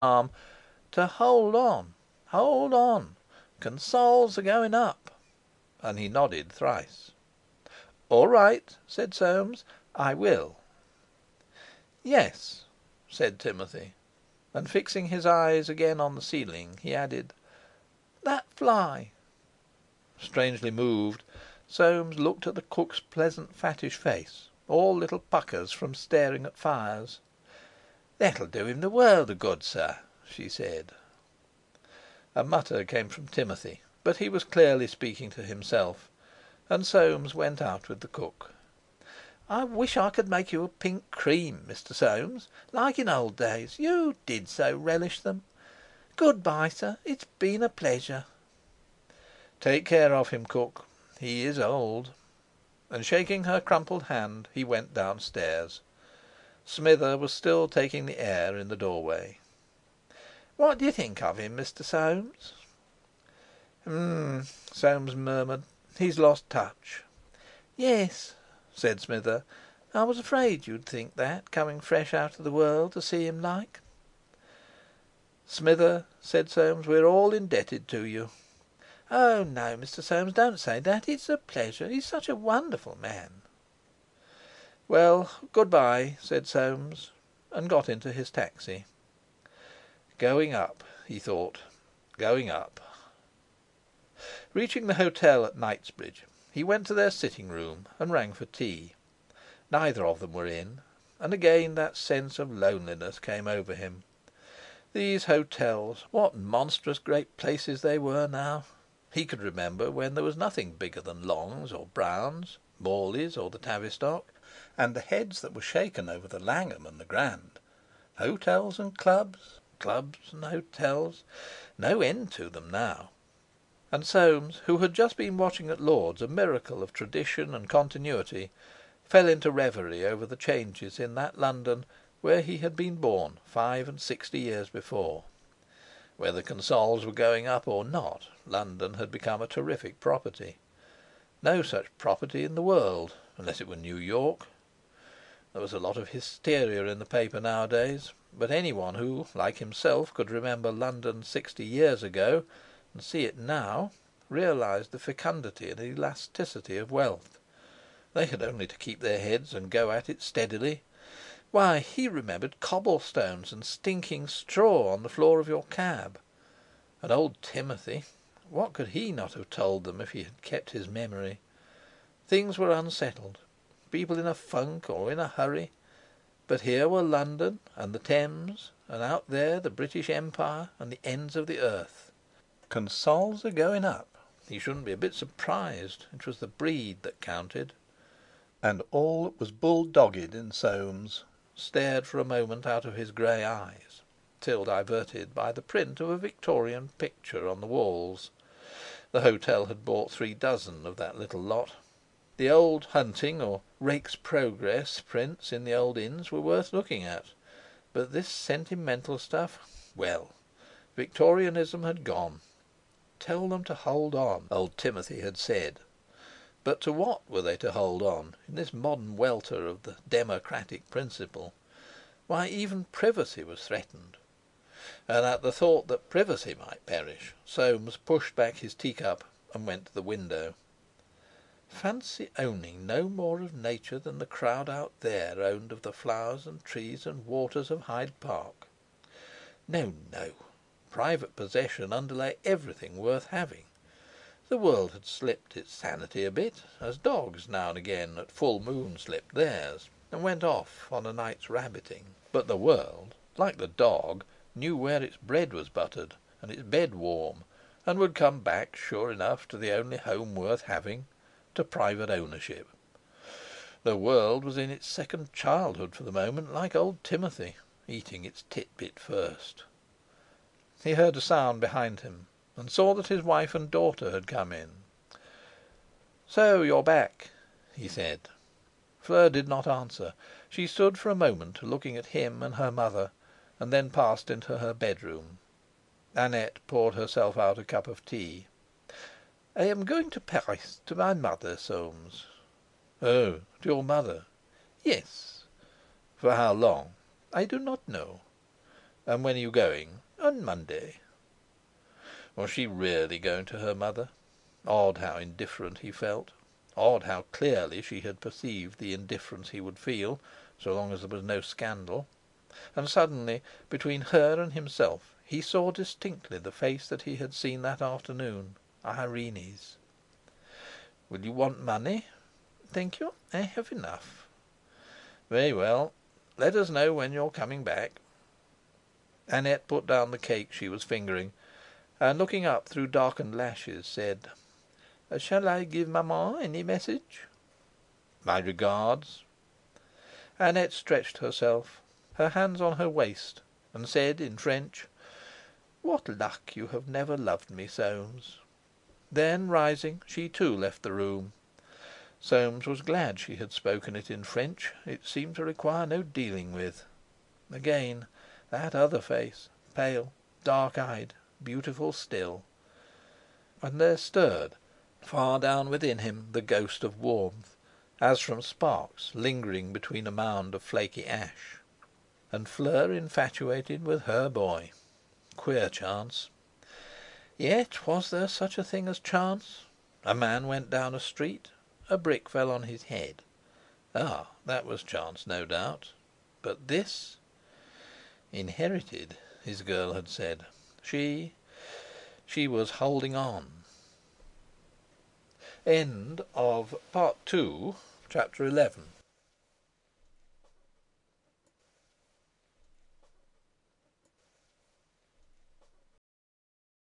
arm to hold on, consols are going up, and he nodded thrice. "All right," said Soames, "I will." "Yes," said Timothy, and fixing his eyes again on the ceiling, he added: "That fly." Strangely moved, Soames looked at the cook's pleasant fattish face, all little puckers from staring at fires. "That'll do him the world of good, sir," she said. A mutter came from Timothy, but he was clearly speaking to himself, and Soames went out with the cook. "I wish I could make you a pink cream, Mr. Soames, like in old days. You did so relish them. Good bye, sir. It's been a pleasure." "Take care of him, cook. He is old." And shaking her crumpled hand, he went downstairs. Smither was still taking the air in the doorway. "What do you think of him, Mr. Soames?" Soames murmured. "He's lost touch." "Yes," said Smither. "I was afraid you'd think that, coming fresh out of the world to see him like." "Smither," said Soames, "we're all indebted to you." "Oh no, Mr. Soames, don't say that. It's a pleasure. He's such a wonderful man." "Well, good bye," said Soames, and got into his taxi. Going up, he thought, going up. Reaching the hotel at Knightsbridge, he went to their sitting room and rang for tea. Neither of them were in, and again that sense of loneliness came over him. These hotels, what monstrous great places they were now! He could remember when there was nothing bigger than Long's or Brown's, Morley's or the Tavistock, and the heads that were shaken over the Langham and the Grand. Hotels and clubs, clubs and hotels, no end to them now. And Soames, who had just been watching at Lord's a miracle of tradition and continuity, fell into reverie over the changes in that London where he had been born 65 years before. Whether consols were going up or not, London had become a terrific property. No such property in the world, unless it were New York. There was a lot of hysteria in the paper nowadays, but anyone who, like himself, could remember London 60 years ago, and see it now, realised the fecundity and elasticity of wealth. They had only to keep their heads and go at it steadily. Why, he remembered cobblestones and stinking straw on the floor of your cab. And old Timothy, what could he not have told them if he had kept his memory? Things were unsettled, people in a funk or in a hurry, but here were London and the Thames, and out there the British Empire and the ends of the earth. Consols are going up. He shouldn't be a bit surprised. It was the breed that counted. And all that was bull-dogged in Soames stared for a moment out of his grey eyes, till diverted by the print of a Victorian picture on the walls. The hotel had bought 3 dozen of that little lot. The old hunting or Rake's Progress prints in the old inns were worth looking at, but this sentimental stuff, well, Victorianism had gone. Tell them to hold on, old Timothy had said. But to what were they to hold on in this modern welter of the democratic principle? Why, even privacy was threatened. And at the thought that privacy might perish, Soames pushed back his teacup and went to the window. Fancy owning no more of nature than the crowd out there owned of the flowers and trees and waters of Hyde Park. No, no! Private possession underlay everything worth having. The world had slipped its sanity a bit, as dogs now and again at full moon slipped theirs, and went off on a night's rabbiting. But the world, like the dog, knew where its bread was buttered and its bed warm, and would come back sure enough to the only home worth having, to private ownership. The world was in its second childhood for the moment, like old Timothy, eating its tit-bit first. He heard a sound behind him, and saw that his wife and daughter had come in. "So you're back," he said. Fleur did not answer. She stood for a moment looking at him and her mother, and then passed into her bedroom. Annette poured herself out a cup of tea. "I am going to Paris, to my mother, Soames." "Oh, to your mother?" "Yes." "For how long?" "I do not know." And when are you going? On Monday. Was she really going to her mother? Odd how indifferent he felt. Odd how clearly she had perceived the indifference he would feel, so long as there was no scandal. And suddenly, between her and himself, he saw distinctly the face that he had seen that afternoon, Irene's. "Will you want money?" "Thank you, I have enough." "Very well. Let us know when you're coming back." Annette put down the cake she was fingering, and looking up through darkened lashes, said: "Shall I give Maman any message?" "My regards." Annette stretched herself, her hands on her waist, and said in French: "What luck you have never loved me, Soames." Then, rising, she too left the room. Soames was glad she had spoken it in French. It seemed to require no dealing with. Again that other face, pale, dark-eyed, beautiful still. And there stirred, far down within him, the ghost of warmth, as from sparks lingering between a mound of flaky ash. And Fleur infatuated with her boy! Queer chance! Yet was there such a thing as chance? A man went down a street, a brick fell on his head. Ah, that was chance, no doubt. But this? Inherited, his girl had said. She was holding on. End of Part 2, Chapter 11.